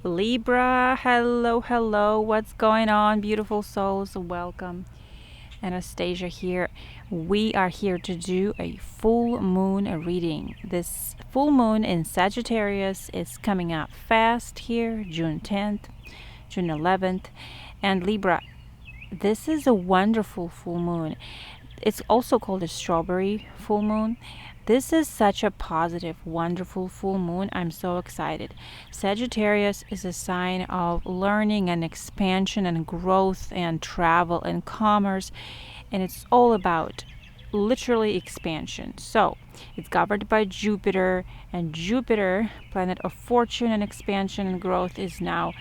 Libra, hello, hello. What's going on, beautiful souls? Welcome. Anastasia here. We are here to do a full moon reading. This full moon in Sagittarius is coming up fast here, June 10th, June 11th. And Libra, this is a wonderful full moon. It's also called a strawberry full moon. This is such a positive, wonderful full moon. I'm so excited. Sagittarius is a sign of learning and expansion and growth and travel and commerce. And it's all about literally expansion. So it's governed by Jupiter, and Jupiter, planet of fortune and expansion and growth, is now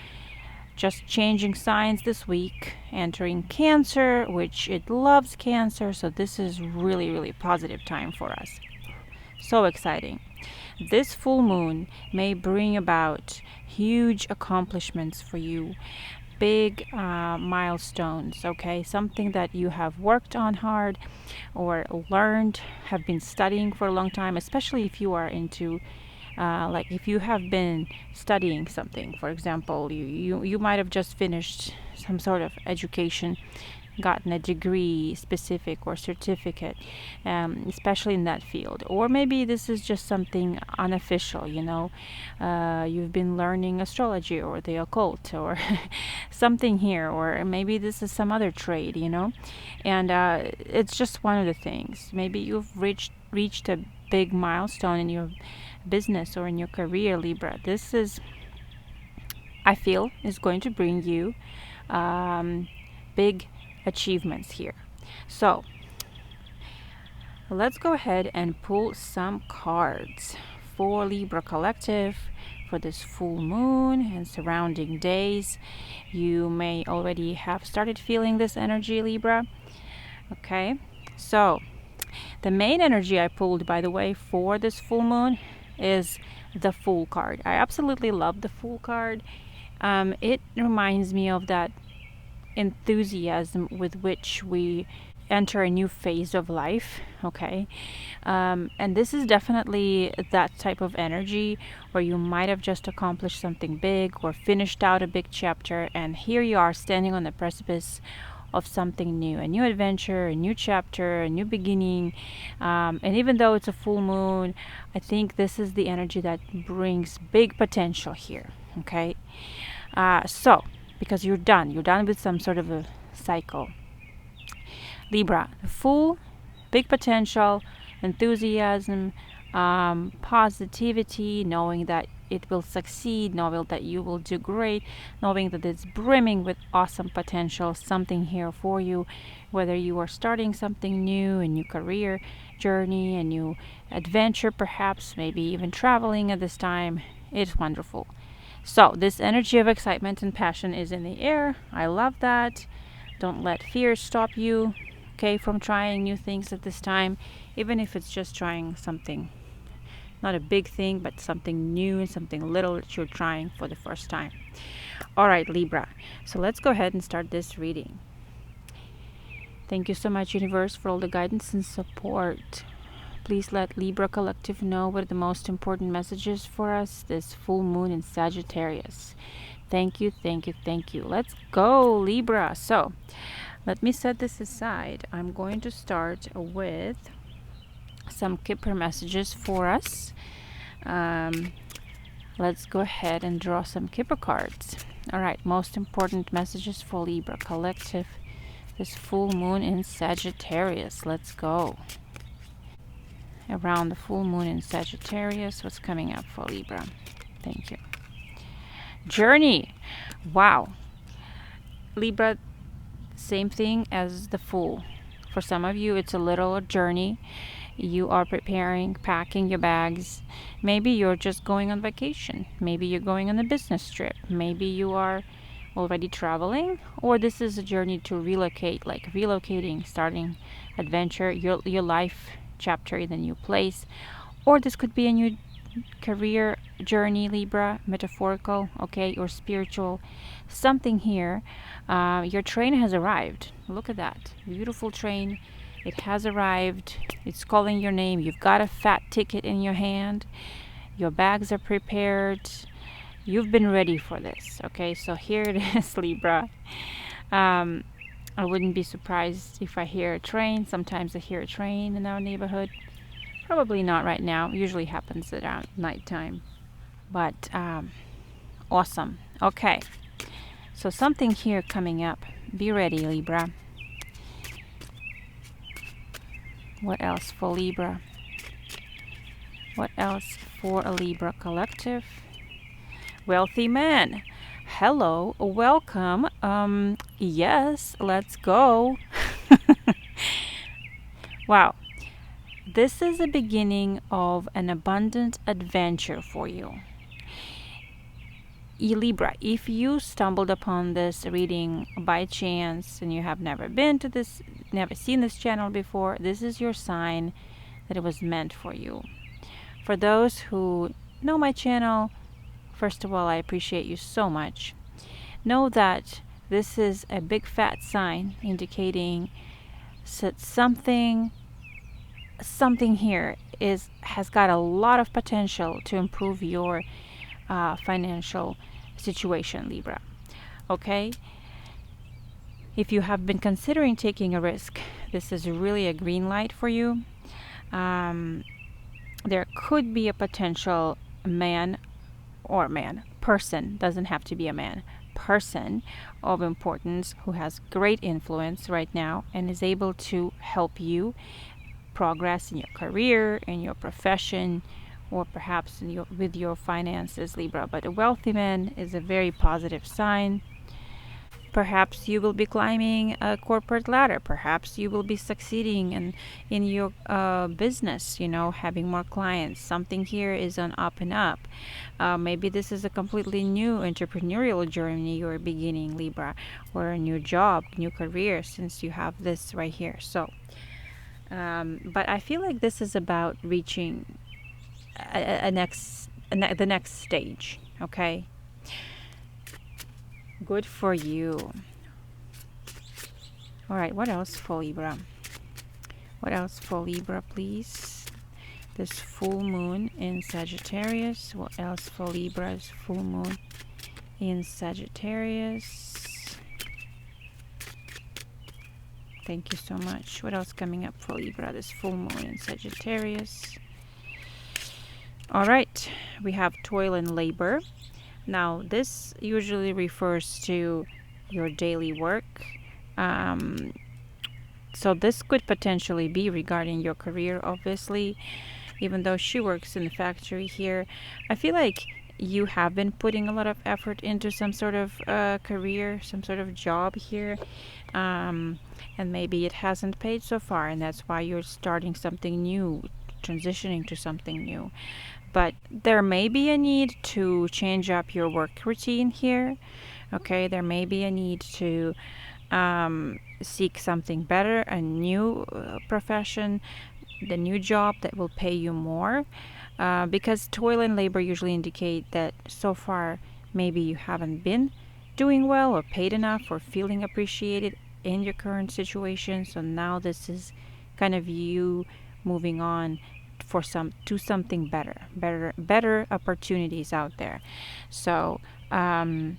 just changing signs this week, entering Cancer, which it loves Cancer. So this is really, really positive time for us. So exciting. This full moon may bring about huge accomplishments for you, big milestones, okay? Something that you have worked on hard or learned, have been studying for a long time, especially if you are into like if you have been studying something. For example, you might have just finished some sort of education, gotten a degree specific or certificate, especially in that field. Or maybe this is just something unofficial, you've been learning astrology or the occult or something here, or maybe this is some other trade, and it's just one of the things. Maybe you've reached a big milestone in your business or in your career, Libra. This is, I feel, is going to bring you big achievements here. So let's go ahead and pull some cards for Libra Collective for this full moon and surrounding days. You may already have started feeling this energy, Libra. Okay, so the main energy I pulled, by the way, for this full moon is the Fool card. I absolutely love the Fool card. It reminds me of that enthusiasm with which we enter a new phase of life, okay? And this is definitely that type of energy where you might have just accomplished something big or finished out a big chapter, and here you are standing on the precipice of something new, a new adventure, a new chapter, a new beginning. And even though it's a full moon, I think this is the energy that brings big potential here, okay? So because you're done with some sort of a cycle. Libra, the Fool, big potential, enthusiasm, positivity, knowing that it will succeed, knowing that you will do great, knowing that it's brimming with awesome potential, something here for you, whether you are starting something new, a new career journey, a new adventure, perhaps, maybe even traveling at this time. It's wonderful. So this energy of excitement and passion is in the air. I love that. Don't let fear stop you, okay, from trying new things at this time, even if it's just trying something, not a big thing, but something new and something little that you're trying for the first time. All right, Libra. So let's go ahead and start this reading. Thank you so much, Universe, for all the guidance and support. Please let Libra Collective know what are the most important messages for us this full moon in Sagittarius. Thank you, thank you, thank you. Let's go, Libra. So let me set this aside. I'm going to start with some Kipper messages for us. Let's go ahead and draw some Kipper cards. All right, most important messages for Libra Collective this full moon in Sagittarius. Let's go. Around the full moon in Sagittarius, what's coming up for Libra? Thank you. Journey. Wow. Libra, same thing as the Fool. For some of you, it's a little journey. You are preparing, packing your bags. Maybe you're just going on vacation. Maybe you're going on a business trip. Maybe you are already traveling, or this is a journey to relocate, like relocating, starting adventure, your life chapter in a new place. Or this could be a new career journey, Libra, metaphorical, okay, or spiritual, something here. Your train has arrived. Look at that beautiful train. It has arrived. It's calling your name. You've got a fat ticket in your hand. Your bags are prepared. You've been ready for this. Okay, so here it is, Libra. Um, I wouldn't be surprised if I hear a train. Sometimes I hear a train in our neighborhood. Probably not right now. Usually happens around nighttime. But awesome. Okay, so something here coming up. Be ready, Libra. What else for Libra? What else for a Libra collective? Wealthy man. Hello, welcome. Yes, let's go. Wow. This is the beginning of an abundant adventure for you. Libra, if you stumbled upon this reading by chance and you have never seen this channel before, this is your sign that it was meant for you. For those who know my channel, first of all, I appreciate you so much. Know that this is a big fat sign indicating that something here has got a lot of potential to improve your financial situation, Libra. Okay? If you have been considering taking a risk, this is really a green light for you. There could be a potential person, doesn't have to be a man, person of importance who has great influence right now and is able to help you progress in your career, in your profession, or perhaps with your finances, Libra. But a wealthy man is a very positive sign. Perhaps you will be climbing a corporate ladder. Perhaps you will be succeeding in your business, having more clients. Something here is on up and up. Maybe this is a completely new entrepreneurial journey you're beginning, Libra, or a new job, new career, since you have this right here. So, but I feel like this is about reaching the next stage, okay? Good for you. All right, what else for Libra? What else for Libra, please? This full moon in Sagittarius. What else for Libra's full moon in Sagittarius? Thank you so much. What else coming up for Libra? This full moon in Sagittarius. All right, we have toil and labor. Now, this usually refers to your daily work. So this could potentially be regarding your career, obviously. Even though she works in the factory here, I feel like you have been putting a lot of effort into some sort of career, some sort of job here. And maybe it hasn't paid so far, and that's why you're starting something new, transitioning to something new. But there may be a need to change up your work routine here. Okay, there may be a need to seek something better, a new profession, the new job that will pay you more. Because toil and labor usually indicate that so far maybe you haven't been doing well or paid enough or feeling appreciated in your current situation. So now this is kind of you moving on to something better opportunities out there. So but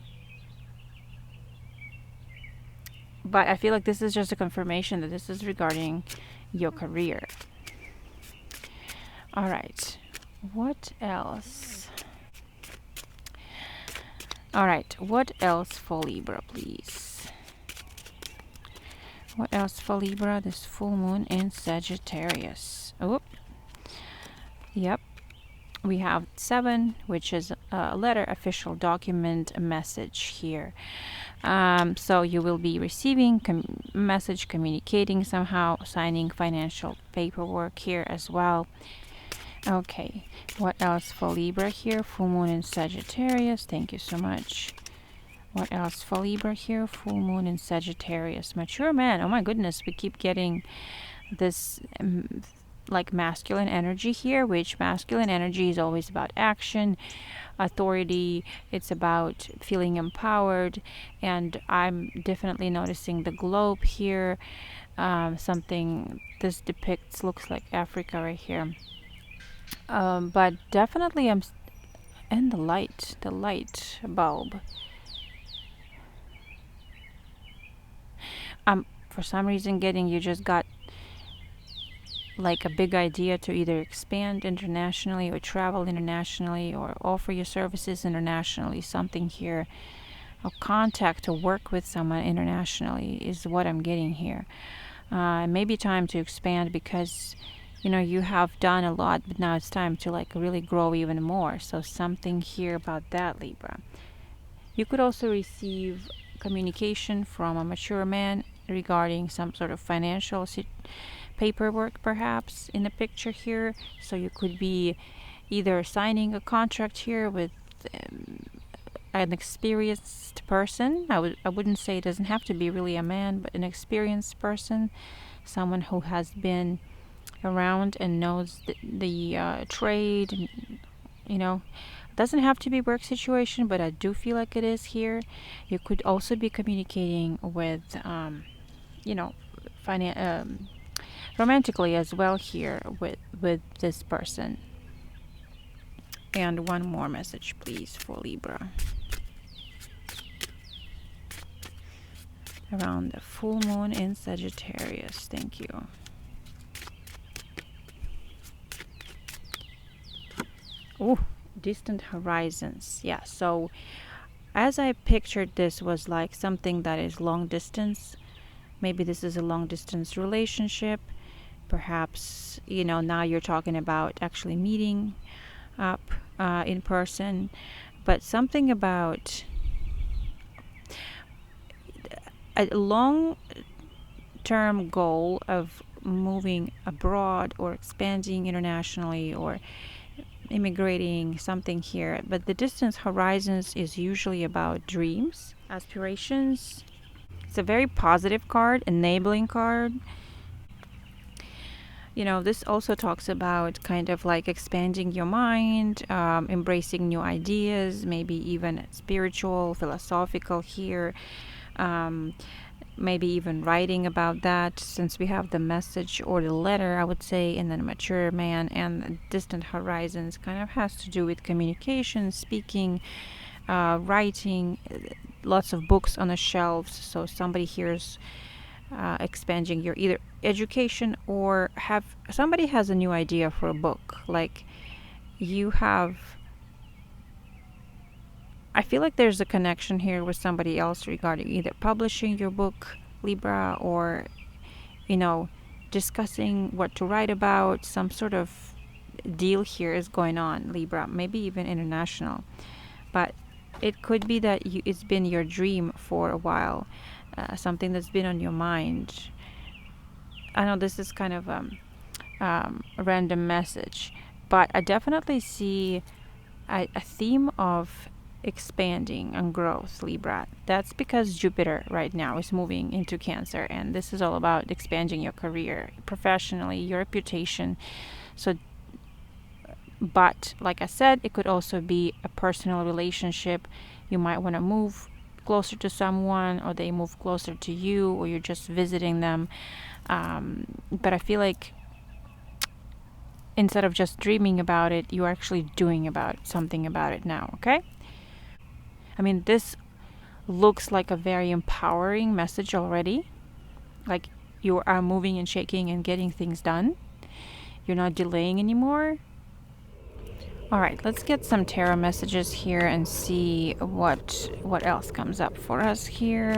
I feel like this is just a confirmation that this is regarding your career. All right, what else? All right, what else for Libra, please? What else for Libra? This full moon in Sagittarius. Oh, yep. We have 7, which is a letter, official document, a message here. So you will be receiving message, communicating somehow, signing financial paperwork here as well. Okay, what else for Libra here? Full moon in Sagittarius. Thank you so much. What else for Libra here? Full moon in Sagittarius. Mature man. Oh my goodness, we keep getting this like masculine energy here, which masculine energy is always about action, authority. It's about feeling empowered, and I'm definitely noticing the globe here. Something this depicts looks like Africa right here. But definitely And the light bulb. For some reason, getting you just got like a big idea to either expand internationally or travel internationally or offer your services internationally. Something here, a contact to work with someone internationally is what I'm getting here. Maybe time to expand because you have done a lot, but now it's time to like really grow even more. So something here about that, Libra. You could also receive communication from a mature man regarding some sort of financial paperwork, perhaps in the picture here. So you could be either signing a contract here with an experienced person. I wouldn't say it doesn't have to be really a man, but an experienced person, someone who has been around and knows the trade, and doesn't have to be work situation, but I do feel like it is here. You could also be communicating with romantically as well here with this person. And one more message please for Libra around the full moon in Sagittarius. Thank you. Oh, distant horizons. Yeah, so as I pictured, this was like something that is long distance. Maybe this is a long distance relationship. Perhaps now you're talking about actually meeting up in person, but something about a long term goal of moving abroad or expanding internationally or immigrating, something here. But the distance horizons is usually about dreams, aspirations. It's a very positive card, enabling card. This also talks about kind of like expanding your mind, embracing new ideas, maybe even spiritual, philosophical here. Maybe even writing about that, since we have the message or the letter, I would say, and then mature man and distant horizons kind of has to do with communication, speaking, writing, lots of books on the shelves. So somebody here's expanding your either education or somebody has a new idea for a book. Like I feel like there's a connection here with somebody else regarding either publishing your book, Libra, or discussing what to write about. Some sort of deal here is going on, Libra, maybe even international. But it could be that it's been your dream for a while, something that's been on your mind. I know this is kind of a random message, but I definitely see a theme of expanding and growth, Libra. That's because Jupiter right now is moving into Cancer, and this is all about expanding your career professionally, your reputation. So, but like I said, it could also be a personal relationship. You might want to move closer to someone, or they move closer to you, or you're just visiting them. But I feel like instead of just dreaming about it, you're actually doing something about it now, okay? I mean, this looks like a very empowering message already. Like you are moving and shaking and getting things done. You're not delaying anymore. All right, let's get some tarot messages here and see what else comes up for us here.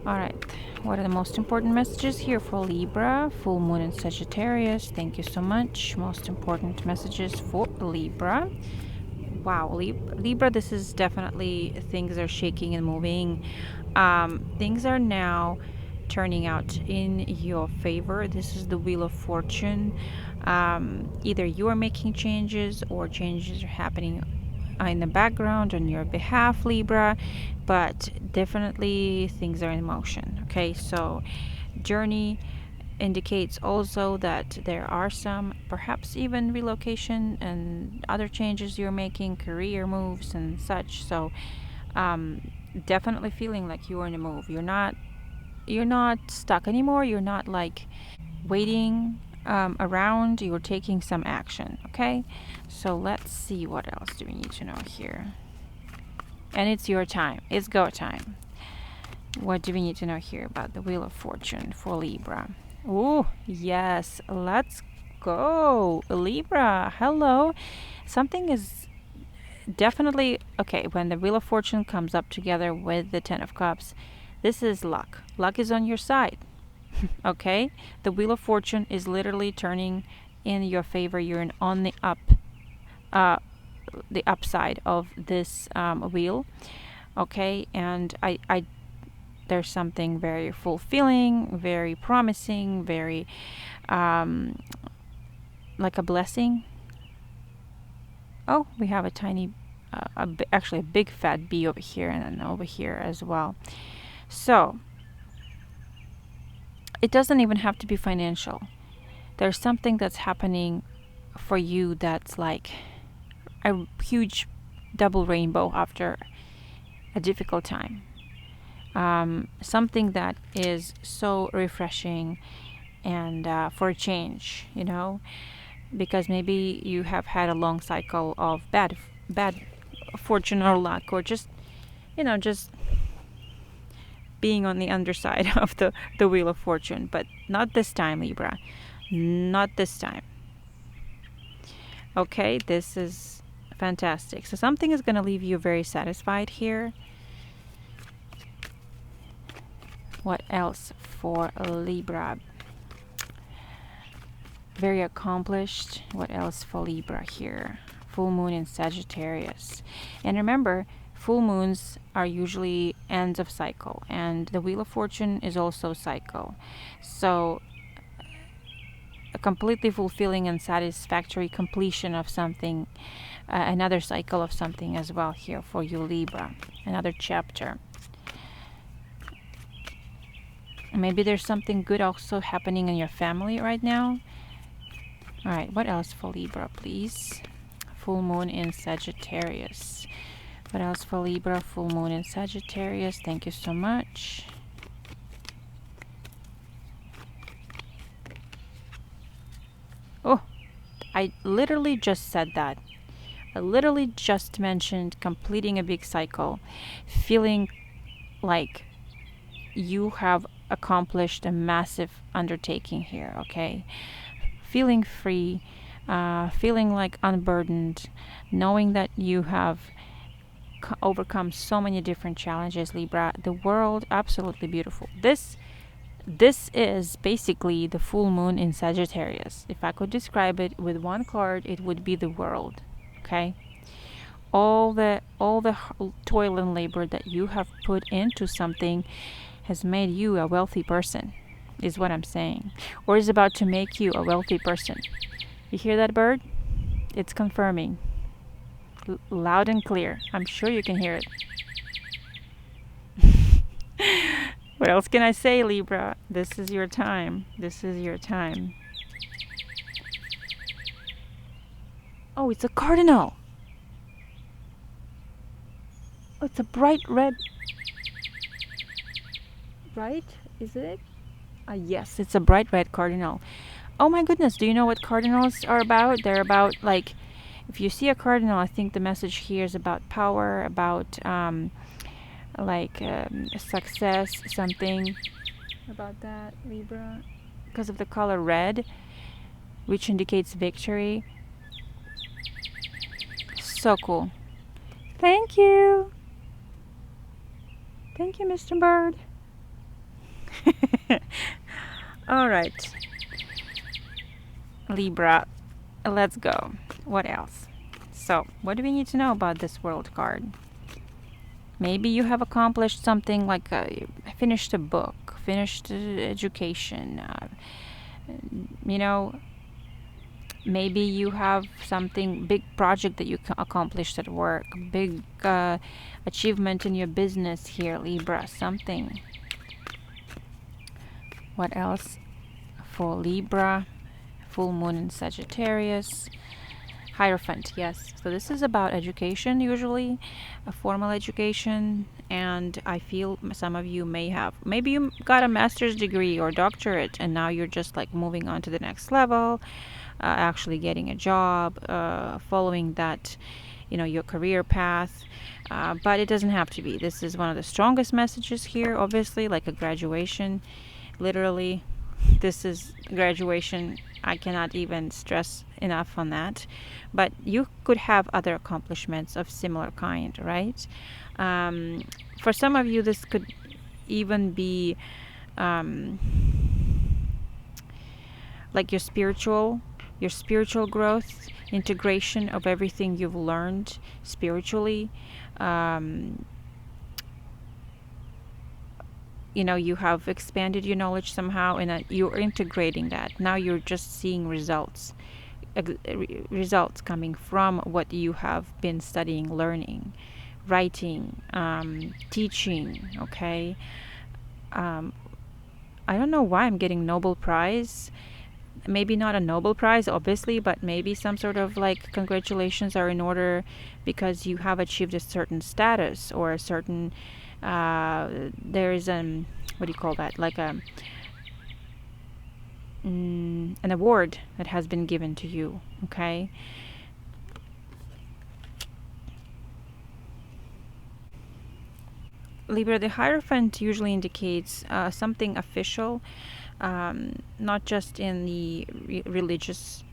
All right, what are the most important messages here for Libra? Full moon in Sagittarius. Thank you so much. Most important messages for Libra. Wow, Libra, this is definitely things are shaking and moving. Things are now turning out in your favor. This is the Wheel of Fortune. Either you are making changes or changes are happening in the background on your behalf, Libra, but definitely things are in motion. Okay, so journey indicates also that there are some, perhaps even relocation and other changes you're making, career moves and such. So definitely feeling like you're in a move. You're not stuck anymore. You're not like waiting around, you're taking some action. Okay, so let's see what else do we need to know here. And it's your time. It's go time. What do we need to know here about the Wheel of Fortune for Libra? Oh, yes. Let's go. Libra, hello. Something is definitely okay when the Wheel of Fortune comes up together with the Ten of Cups. This is luck. Luck is on your side. Okay? The Wheel of Fortune is literally turning in your favor. You're on the upside of this wheel. Okay? And I there's something very fulfilling, very promising, very like a blessing. Oh, we have a tiny, actually a big fat bee over here and then over here as well. So it doesn't even have to be financial. There's something that's happening for you that's like a huge double rainbow after a difficult time. Something that is so refreshing and for a change, you know, because maybe you have had a long cycle of bad fortune or luck, or just, you know, just being on the underside of the Wheel of Fortune. But not this time, Libra. Not this time. Okay, this is fantastic. So something is going to leave you very satisfied here. What else for Libra? Very accomplished. What else for Libra here? Full moon in Sagittarius. And remember, full moons are usually ends of cycle, and the Wheel of Fortune is also cycle. So a completely fulfilling and satisfactory completion of something, another cycle of something as well here for you, Libra. Another chapter. Maybe there's something good also happening in your family right now. All right, what else for Libra, please? Full moon in Sagittarius. What else for Libra? Full moon in Sagittarius. Thank you so much. Oh, I literally just said that. I literally just mentioned completing a big cycle, feeling like you have accomplished a massive undertaking here, okay? Feeling free, feeling like unburdened, knowing that you have overcome so many different challenges, Libra. The world, absolutely beautiful. This is basically the full moon in Sagittarius. If I could describe it with one card, it would be the world, okay? All the toil and labor that you have put into something has made you a wealthy person, is what I'm saying, or is about to make you a wealthy person. You hear that, bird? It's confirming. Loud and clear. I'm sure you can hear it. What else can I say, Libra? This is your time. This is your time. Oh, it's a cardinal. Oh, it's a bright red. Right? Is it? Yes, it's a bright red cardinal. Oh my goodness, do you know what cardinals are about? They're about, like, if you see a cardinal, I think the message here is about power, about success, something about that, Libra, because of the color red, which indicates victory. So cool. Thank you. Thank you, Mr. Bird. All right, Libra, let's go. What else? So, what do we need to know about this world card? Maybe you have accomplished something like finished a book, finished education. You know, maybe you have something big project that you accomplished at work, big achievement in your business here, Libra. Something. What else for Libra? Full moon in Sagittarius. Hierophant, yes. So this is about education, usually a formal education, and I feel some of you may have, maybe you got a master's degree or doctorate, and now you're just like moving on to the next level, actually getting a job, following that, your career path. But it doesn't have to be. This is one of the strongest messages here, obviously, like a graduation. Literally, this is graduation. I cannot even stress enough on that. But you could have other accomplishments of similar kind, right? For some of you, this could even be um, like your spiritual growth, integration of everything you've learned spiritually. Um, you have expanded your knowledge somehow, and you're integrating that. Now you're just seeing results coming from what you have been studying, learning, writing, teaching. Okay. I don't know why I'm getting Nobel Prize. Maybe not a Nobel Prize, obviously, but maybe some sort of like congratulations are in order because you have achieved a certain status or a certain there is what do you call that, like an award that has been given to you. Okay. Libra, the Hierophant usually indicates something official, not just in the religious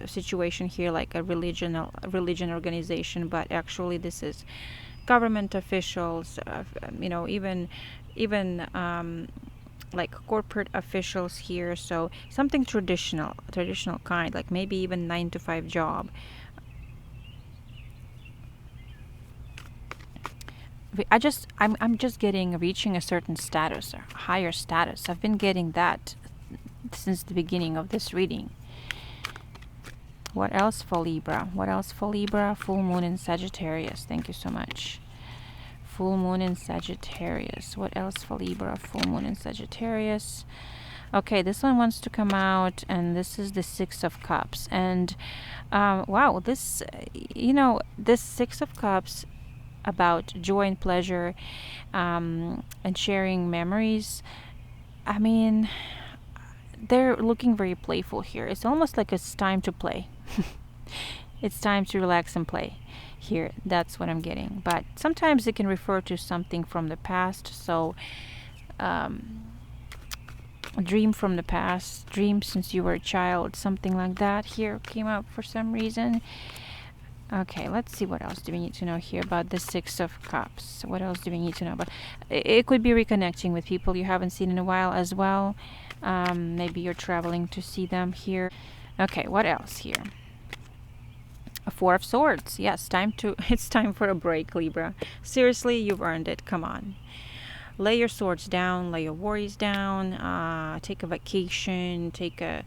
situation here, like a religion organization, but actually this is government officials, even like corporate officials here. So something traditional kind, like maybe even 9 to 5 job. I'm just reaching a certain status, or higher status. I've been getting that since the beginning of this reading. What else for Libra? Full moon in Sagittarius. Thank you so much. Full moon in Sagittarius. What else for Libra? Full moon in Sagittarius. Okay, this one wants to come out, and this is the Six of Cups. And wow, this Six of Cups, about joy and pleasure, and sharing memories. I mean, they're looking very playful here. It's almost like it's time to play. It's time to relax and play here. That's what I'm getting. But sometimes it can refer to something from the past. So a dream from the past, dream since you were a child, something like that here came up for some reason. Okay, let's see what else do we need to know here about the Six of Cups. What else do we need to know about? It could be reconnecting with people you haven't seen in a while as well. Maybe you're traveling to see them here. Okay, what else here? A Four of Swords. Yes, it's time for a break, Libra. Seriously, you've earned it. Come on. Lay your swords down, lay your worries down, take a vacation, take a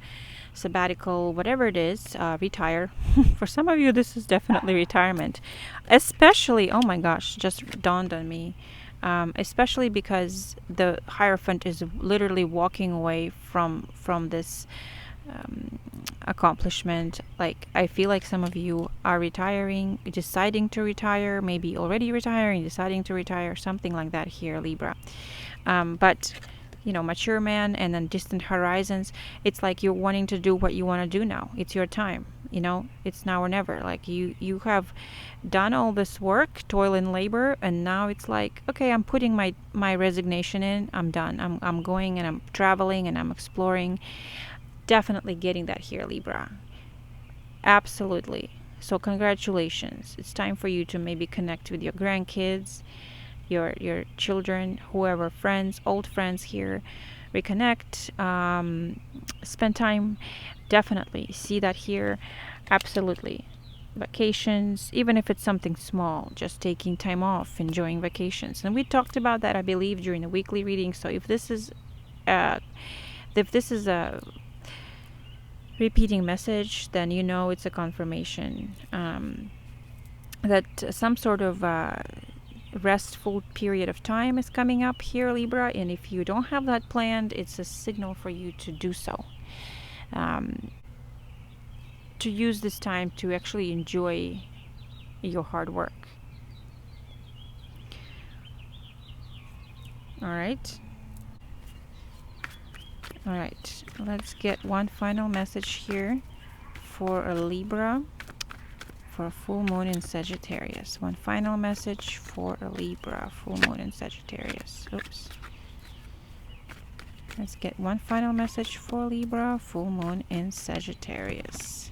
sabbatical, whatever it is, retire. For some of you, this is definitely retirement. Especially, oh my gosh, just dawned on me. Especially because the Hierophant is literally walking away from this accomplishment. Like, I feel like some of you are retiring, deciding to retire, maybe already retiring, deciding to retire, something like that here, Libra. But mature man and then distant horizons, it's like you're wanting to do what you want to do now. It's your time. It's now or never. Like you have done all this work, toil and labor, and now it's like, okay, I'm putting my resignation in. I'm done. I'm going and I'm traveling and I'm exploring. Definitely getting that here, Libra. Absolutely. So congratulations. It's time for you to maybe connect with your grandkids, your children, whoever, friends, old friends here. Reconnect, spend time. Definitely see that here. Absolutely. Vacations, even if it's something small, just taking time off, enjoying vacations. And we talked about that, I believe, during the weekly reading. So if this is a repeating message, then it's a confirmation that some sort of restful period of time is coming up here, Libra. And if you don't have that planned, it's a signal for you to do so. to use this time to actually enjoy your hard work. All right. All right. Let's get one final message here for a Libra for a full moon in Sagittarius. One final message for a Libra, full moon in Sagittarius. Oops. Let's get one final message for Libra, full moon in Sagittarius.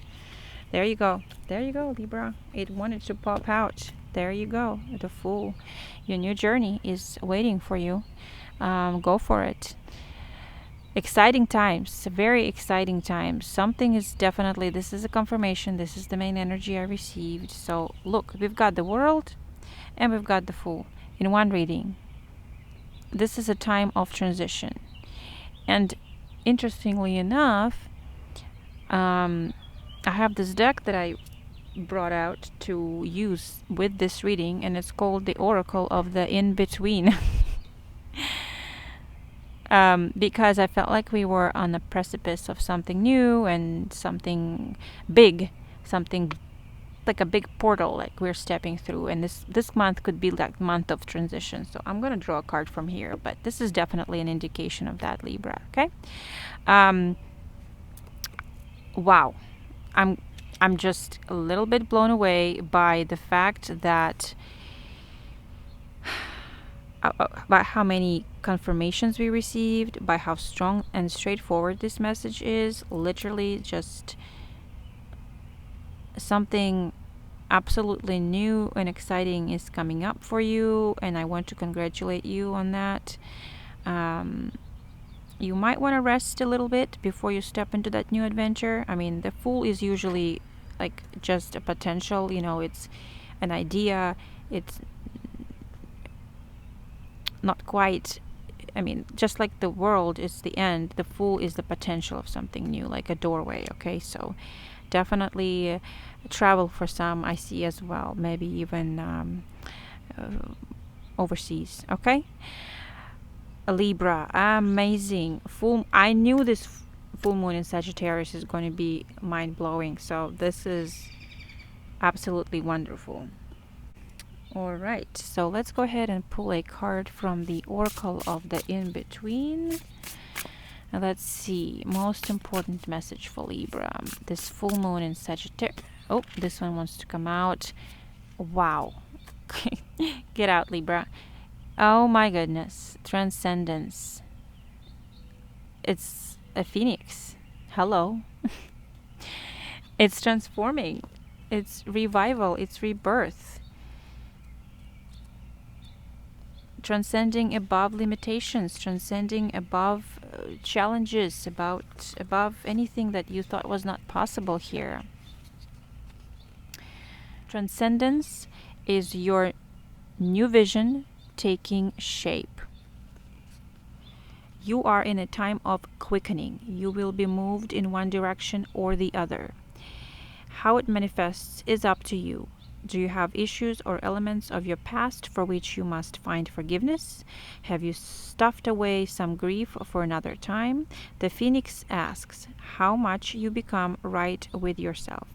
There you go. There you go, Libra. It wanted to pop out. There you go. The Fool. Your new journey is waiting for you. Go for it. Exciting times. Very exciting times. Something is definitely, this is a confirmation. This is the main energy I received. So look, we've got the World and we've got the Fool in one reading. This is a time of transition. And interestingly enough, I have this deck that I brought out to use with this reading, and it's called the Oracle of the In-Between. Because I felt like we were on the precipice of something new and something big, something like a big portal, like we're stepping through. And this month could be like month of transition. So I'm gonna draw a card from here, but this is definitely an indication of that, Libra. Okay. Wow. I'm just a little bit blown away by the fact that about how many confirmations we received, by how strong and straightforward this message is. Literally just something absolutely new and exciting is coming up for you, and I want to congratulate you on that. You might want to rest a little bit before you step into that new adventure. I mean, the Fool is usually like just a potential, it's an idea. It's not quite, just like the World is the end, the Fool is the potential of something new, like a doorway. Okay, so definitely travel for some, I see as well, maybe even overseas. Okay, a Libra, amazing. I knew this full moon in Sagittarius is going to be mind-blowing, so this is absolutely wonderful. All right, so let's go ahead and pull a card from the Oracle of the In-Between. Now let's see, most important message for Libra, this full moon in Sagittarius. Oh, this one wants to come out. Wow. Get out, Libra. Oh my goodness. Transcendence. It's a phoenix. Hello. It's transforming. It's revival. It's rebirth. Transcending above limitations, transcending above challenges, above anything that you thought was not possible here. Transcendence is your new vision taking shape. You are in a time of quickening. You will be moved in one direction or the other. How it manifests is up to you. Do you have issues or elements of your past for which you must find forgiveness? Have you stuffed away some grief for another time? The Phoenix asks how much you become right with yourself.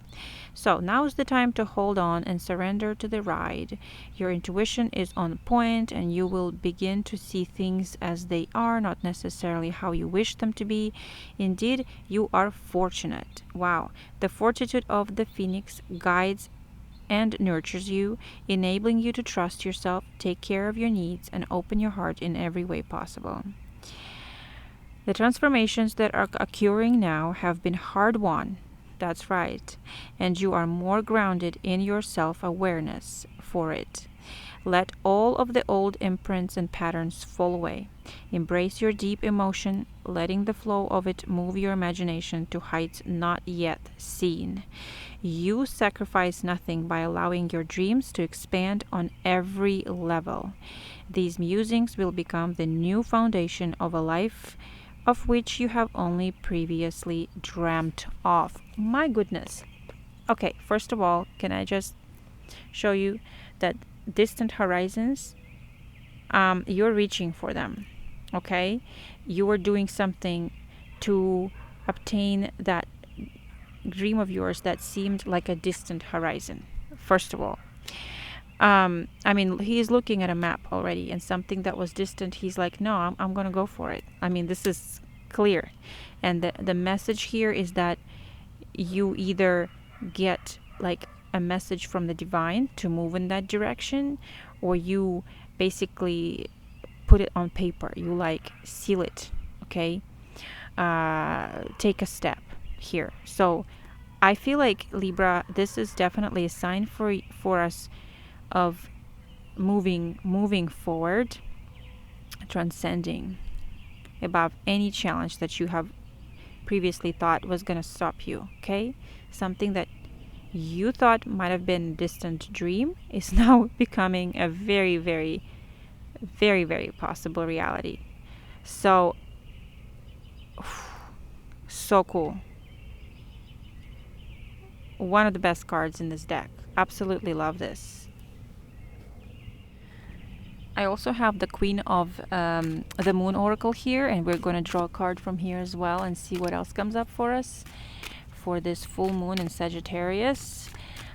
So now is the time to hold on and surrender to the ride. Your intuition is on point and you will begin to see things as they are, not necessarily how you wish them to be. Indeed, you are fortunate. Wow. The fortitude of the Phoenix guides and nurtures you, enabling you to trust yourself, take care of your needs, and open your heart in every way possible. The transformations that are occurring now have been hard-won. That's right. And you are more grounded in your self-awareness for it. Let all of the old imprints and patterns fall away. Embrace your deep emotion, letting the flow of it move your imagination to heights not yet seen. You sacrifice nothing by allowing your dreams to expand on every level. These musings will become the new foundation of a life of which you have only previously dreamt of. My goodness. Okay, first of all, can I just show you that distant horizons, you're reaching for them. Okay, you are doing something to obtain that dream of yours that seemed like a distant horizon, first of all. I mean, he's looking at a map already, and something that was distant, he's like, no, I'm going to go for it. I mean, this is clear. And the message here is that you either get like a message from the divine to move in that direction, or you basically put it on paper. You like seal it, okay? Take a step here. So I feel like, Libra, this is definitely a sign for us of moving forward, transcending above any challenge that you have previously thought was going to stop you, okay? Something that you thought might have been a distant dream is now becoming a very, very, very, very possible reality. So cool. One of the best cards in this deck. Absolutely love this. I also have the Queen of the Moon Oracle here, and we're going to draw a card from here as well and see what else comes up for us for this full moon in Sagittarius.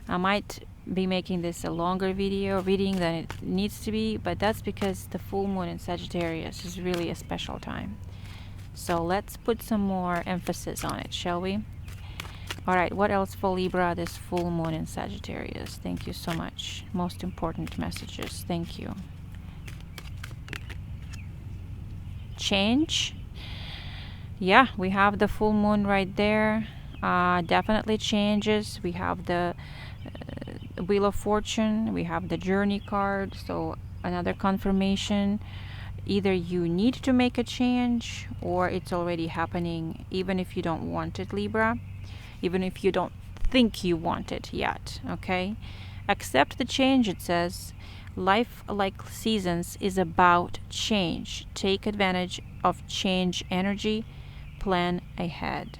I might be making this a longer video reading than it needs to be, but that's because the full moon in Sagittarius is really a special time. So let's put some more emphasis on it, shall we? All right, what else for Libra this full moon in Sagittarius? Thank you so much. Most important messages. Thank you. Change. Yeah, we have the full moon right there. Definitely changes. We have the Wheel of Fortune. We have the Journey card. So another confirmation. Either you need to make a change, or it's already happening, even if you don't want it, Libra. Even if you don't think you want it yet, okay? Accept the change, it says. Life, like seasons, is about change. Take advantage of change energy. Plan ahead.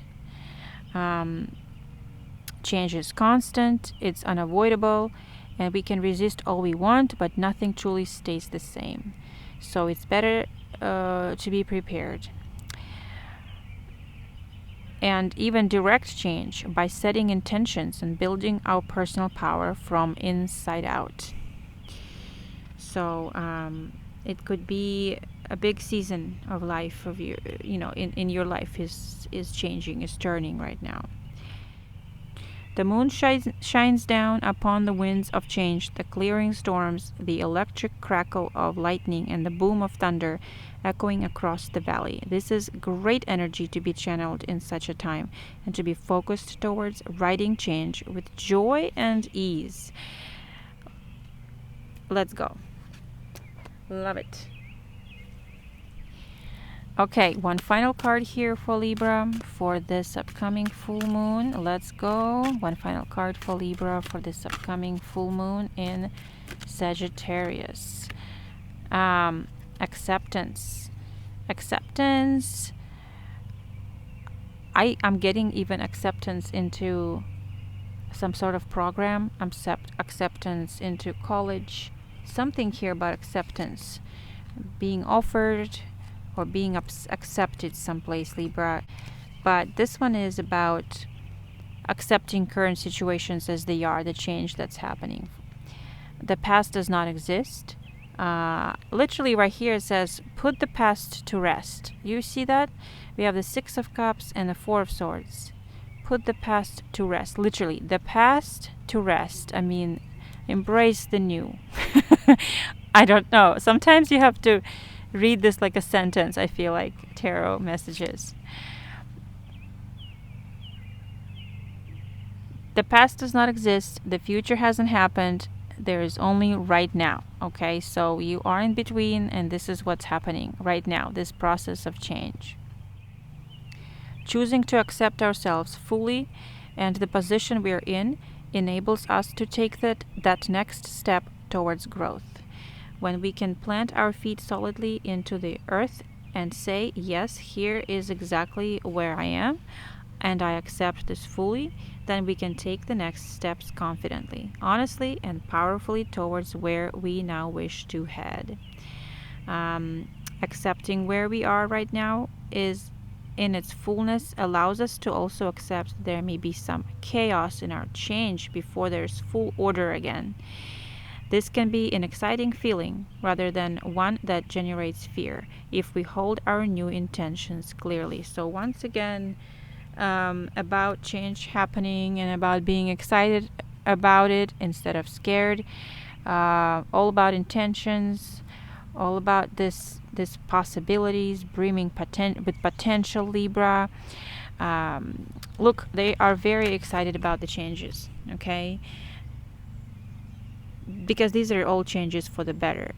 Change is constant. It's unavoidable. And we can resist all we want, but nothing truly stays the same. So it's better to be prepared. And even direct change by setting intentions and building our personal power from inside out. So it could be a big season of life of you know, in your life is changing, is turning right now. The moon shines down upon the winds of change, the clearing storms, the electric crackle of lightning, and the boom of thunder echoing across the valley. This is great energy to be channeled in such a time and to be focused towards writing change with joy and ease. Let's go. Love it. Okay, one final card here for Libra for this upcoming full moon. Let's go. One final card for Libra for this upcoming full moon in Sagittarius. Acceptance. Acceptance. I'm getting even acceptance into some sort of program. Acceptance into college. Something here about acceptance. Being offered or being accepted someplace, Libra. But this one is about accepting current situations as they are, the change that's happening. The past does not exist. Literally right here it says, put the past to rest. You see that? We have the Six of Cups and the Four of Swords. Put the past to rest. Literally, the past to rest. I mean, embrace the new. I don't know. Sometimes you have to read this like a sentence, I feel like, tarot messages. The past does not exist. The future hasn't happened. There is only right now. Okay, so you are in between, and this is what's happening right now, this process of change. Choosing to accept ourselves fully and the position we're in enables us to take that next step towards growth. When we can plant our feet solidly into the earth and say, yes, here is exactly where I am, and I accept this fully, then we can take the next steps confidently, honestly, and powerfully towards where we now wish to head. Accepting where we are right now is in its fullness allows us to also accept there may be some chaos in our change before there's full order again. This can be an exciting feeling rather than one that generates fear if we hold our new intentions clearly. So, once again, about change happening and about being excited about it instead of scared. All about intentions, all about this possibilities, brimming with potential, Libra. Look, they are very excited about the changes, okay? Because these are all changes for the better.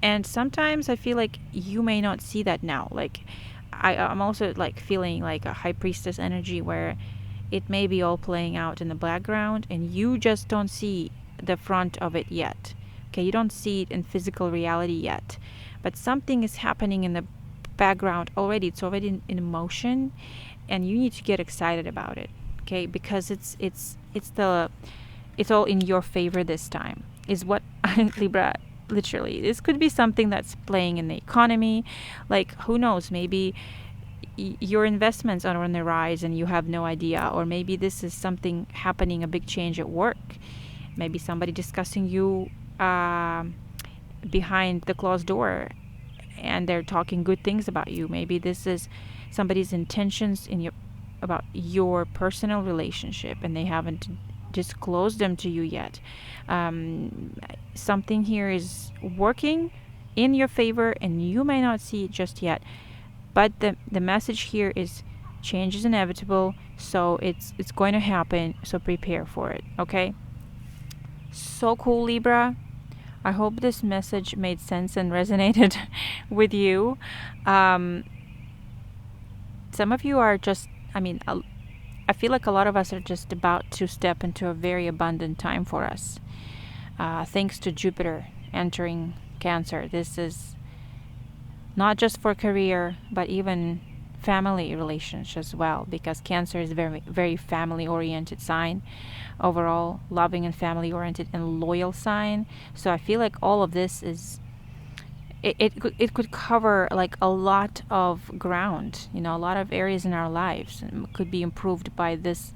And sometimes I feel like you may not see that now. Like I'm also like feeling like a high priestess energy where it may be all playing out in the background and you just don't see the front of it yet. Okay, you don't see it in physical reality yet. But something is happening in the background already. It's already in motion and you need to get excited about it. Okay, because it's all in your favor this time. Is what Libra, literally, this could be something that's playing in the economy. Like, who knows, maybe your investments are on the rise and you have no idea, or maybe this is something happening, a big change at work, maybe somebody discussing you behind the closed door and they're talking good things about you. Maybe this is somebody's intentions about your personal relationship and they haven't disclosed them to you yet. Something here is working in your favor and you may not see it just yet, but the message here is change is inevitable, so it's going to happen, so prepare for it. Okay, so cool, Libra. I hope this message made sense and resonated with you. Some of you are just, I feel like a lot of us are just about to step into a very abundant time for us. Thanks to Jupiter entering Cancer. This is not just for career, but even family relations as well, because Cancer is very, very family-oriented sign. Overall, loving and family-oriented and loyal sign. So I feel like all of this is it could cover like a lot of ground, a lot of areas in our lives, and could be improved by this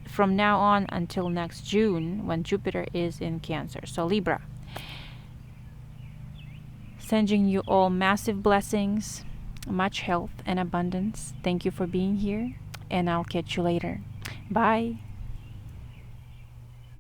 from now on until next June when Jupiter is in Cancer. So Libra, sending you all massive blessings, much health and abundance. Thank you for being here, and I'll catch you later. Bye.